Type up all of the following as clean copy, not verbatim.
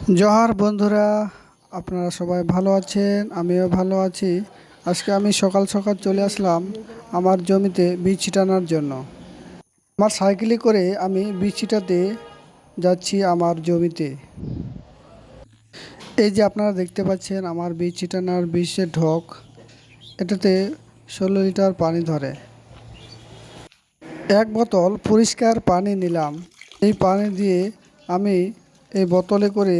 জোহার বন্ধুরা, আপনারা সবাই ভালো আছেন? আমিও ভালো আছি। আজকে আমি সকাল সকাল চলে আসলাম আমার জমিতে বীজ ছিটানোর জন্য। আমার সাইকেলে করে আমি বীজ ছিটাতে যাচ্ছি আমার জমিতে। এই যে আপনারা দেখতে পাচ্ছেন আমার বীজ ছিটানোর বীজের ঢোক, এটাতে 16 লিটার পানি ধরে। এক বোতল পরিষ্কার পানি নিলাম। এই পানি দিয়ে আমি এই বোতলে করে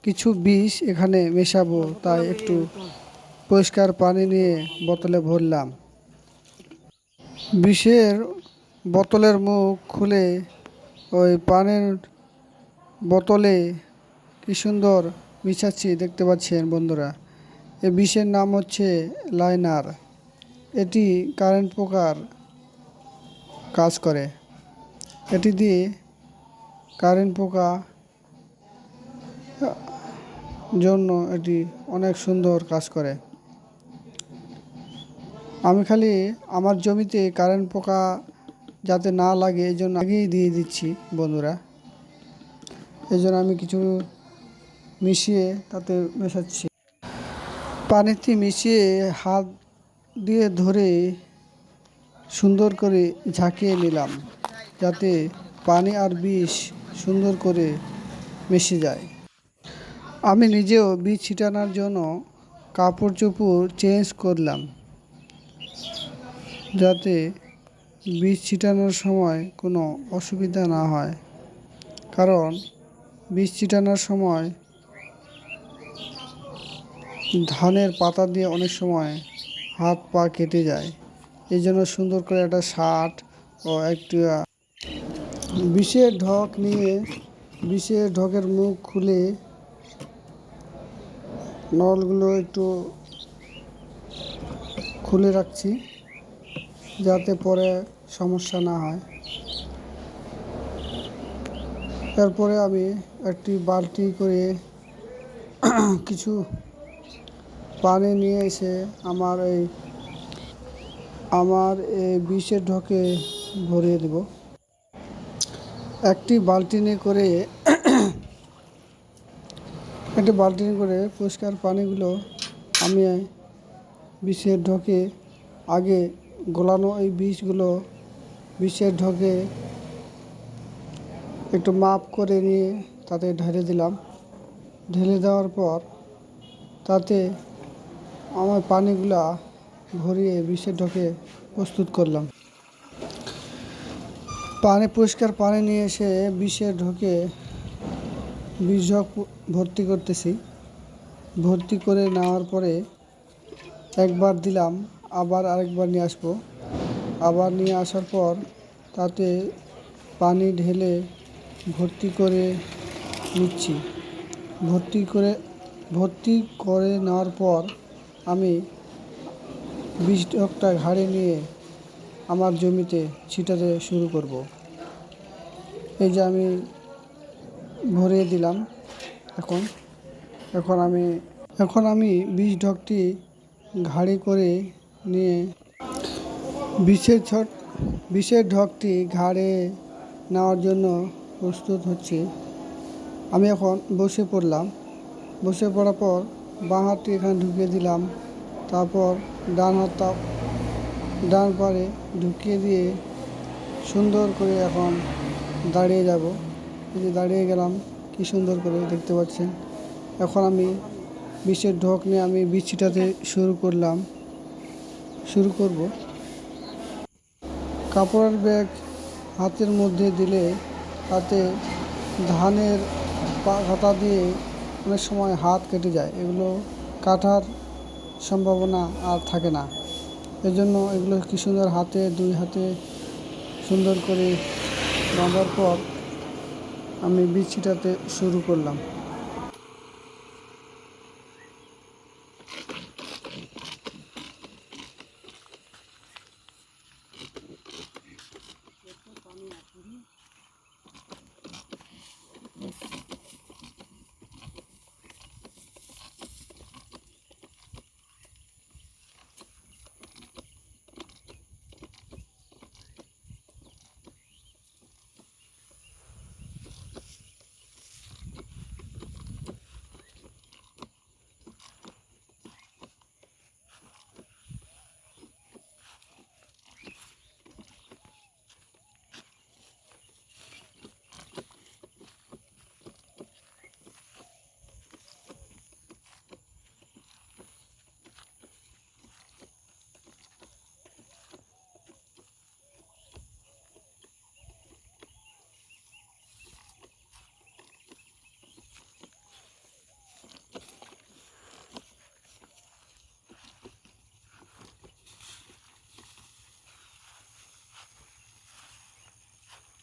কিছু বিষ এখানে মেশাবো, তাই একটু পরিষ্কার পানি নিয়ে বোতলে ভরলাম। বিষের বোতলের মুখ খুলে ওই পানির বোতলে কি সুন্দর মিশাচ্ছি, দেখতে পাচ্ছেন বন্ধুরা। এই বিষের নাম হচ্ছে লাইনার। এটি কারেন্ট পোকার কাজ করে। এটি দিয়ে কারেন্ট পোকা জন্য এটি অনেক সুন্দর কাজ করে। আমি খালি আমার জমিতে কারেন্ট পোকা যাতে না লাগে এই জন্য আগেই দিয়ে দিচ্ছি বন্ধুরা। এই জন্য আমি কিছু মিশিয়ে তাতে মেশাচ্ছি। পানিতে মিশিয়ে হাত দিয়ে ধরে সুন্দর করে ঝাঁকিয়ে নিলাম, যাতে পানি আর বিষ সুন্দর করে মিশে যায়। আমি নিজেও বীজ ছিটানোর জন্য কাপড় চোপড় চেঞ্জ করলাম, যাতে বীজ ছিটানোর সময় কোনো অসুবিধা না হয়। কারণ বীজ ছিটানোর সময় ধানের পাতা দিয়ে অনেক সময় হাত পা কেটে যায়। এই জন্য সুন্দর করে একটা শার্ট ও একটা বিষের ঢক নিয়ে বিষের ঢকের মুখ খুলে নলগুলো একটু খুলে রাখছি, যাতে পরে সমস্যা না হয়। তারপরে আমি একটি বালতি করে কিছু পানি নিয়ে এসে আমার এই বিষের ঢকে ভরিয়ে দেব। একটি বালতি করে পরিষ্কার পানিগুলো আমি বিষের ঢকে আগে গলানো এই বিষগুলো বিষের ঢকে একটু মাপ করে নিয়ে তাতে ঢেলে দিলাম। ঢেলে দেওয়ার পর তাতে আমার পানিগুলা ভরিয়ে বিষের ঢকে প্রস্তুত করলাম। পরিষ্কার পানি নিয়ে এসে বিষের ঢকে বিষ ঢক ভর্তি করতেছি। ভর্তি করে নেওয়ার পরে একবার দিলাম, আবার আরেকবার নিয়ে আসবো। আবার নিয়ে আসার পর তাতে পানি ঢেলে ভর্তি করে নিচ্ছি। ভর্তি করে নেওয়ার পর আমি বীজ ঢকটা ঘাড়ে নিয়ে আমার জমিতে ছিটাতে শুরু করব। এই যে আমি ভরিয়ে দিলাম। এখন আমি বীজ ঢকটি ঘাড়ে করে নিয়ে বিষের ঢকটি ঘাড়ে নেওয়ার জন্য প্রস্তুত হচ্ছি। আমি এখন বসে পড়লাম। বসে পড়ার পর বাঁ হাতটি এখানে ঢুকিয়ে দিলাম। তারপর ডান পাড়ে ঢুকিয়ে দিয়ে সুন্দর করে এখন দাঁড়িয়ে যাব। এই যে দাঁড়িয়ে গেলাম, কি সুন্দর করে দেখতে পাচ্ছেন। এখন আমি বিষের ঢক নিয়ে আমি বীজ ছিটাতে শুরু করব। কাপড়ের ব্যাগ হাতের মধ্যে দিলে তাতে ধানের কাঁটা দিয়ে অনেক সময় হাত কেটে যায়। এগুলো কাটার সম্ভাবনা আর থাকে না। এজন্য এগুলো কি সুন্দর দুই হাতে সুন্দর করে বাঁধার পর আমি বীজ ছিটাতে শুরু করলাম।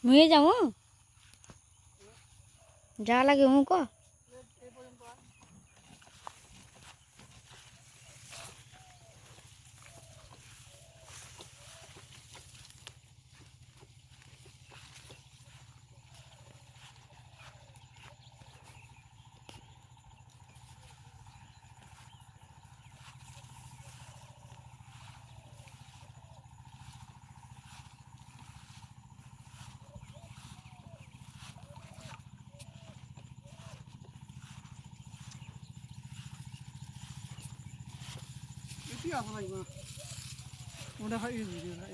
মুয়ে যাও যা লাগে মু ক এটি আসা লাগবে ওটা হয় এই ভিডিও না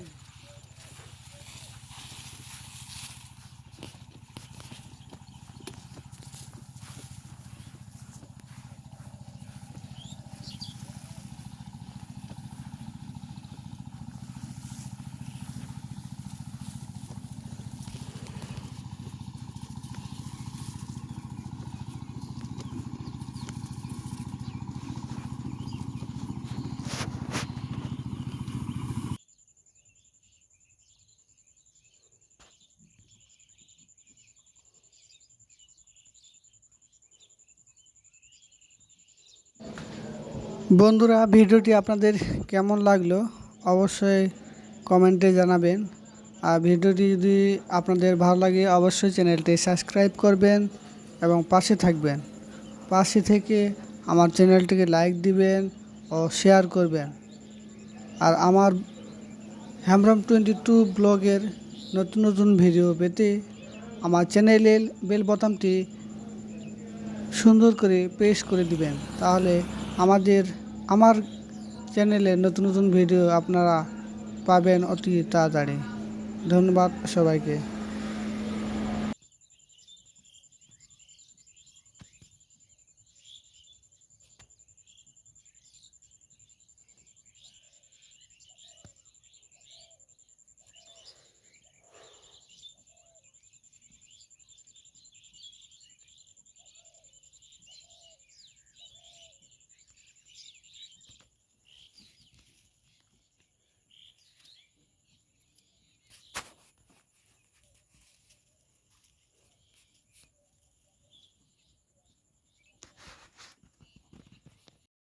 বন্ধুরা, ভিডিওটি আপনাদের কেমন লাগলো অবশ্যই কমেন্টে জানাবেন। আর ভিডিওটি যদি আপনাদের ভালো লাগে অবশ্যই চ্যানেলটি সাবস্ক্রাইব করবেন এবং পাশে থাকবেন। পাশে থেকে আমার চ্যানেলটিকে লাইক দিবেন ও শেয়ার করবেন। আর আমার হ্যামরম 22 ব্লগের নতুন নতুন ভিডিও পেতে আমার চ্যানেলের বেল বোতামটি সুন্দর করে প্রেস করে দিবেন, তাহলে আমার চ্যানেলে নতুন নতুন ভিডিও আপনারা পাবেন অতি তাড়াতাড়ি। ধন্যবাদ সবাইকে।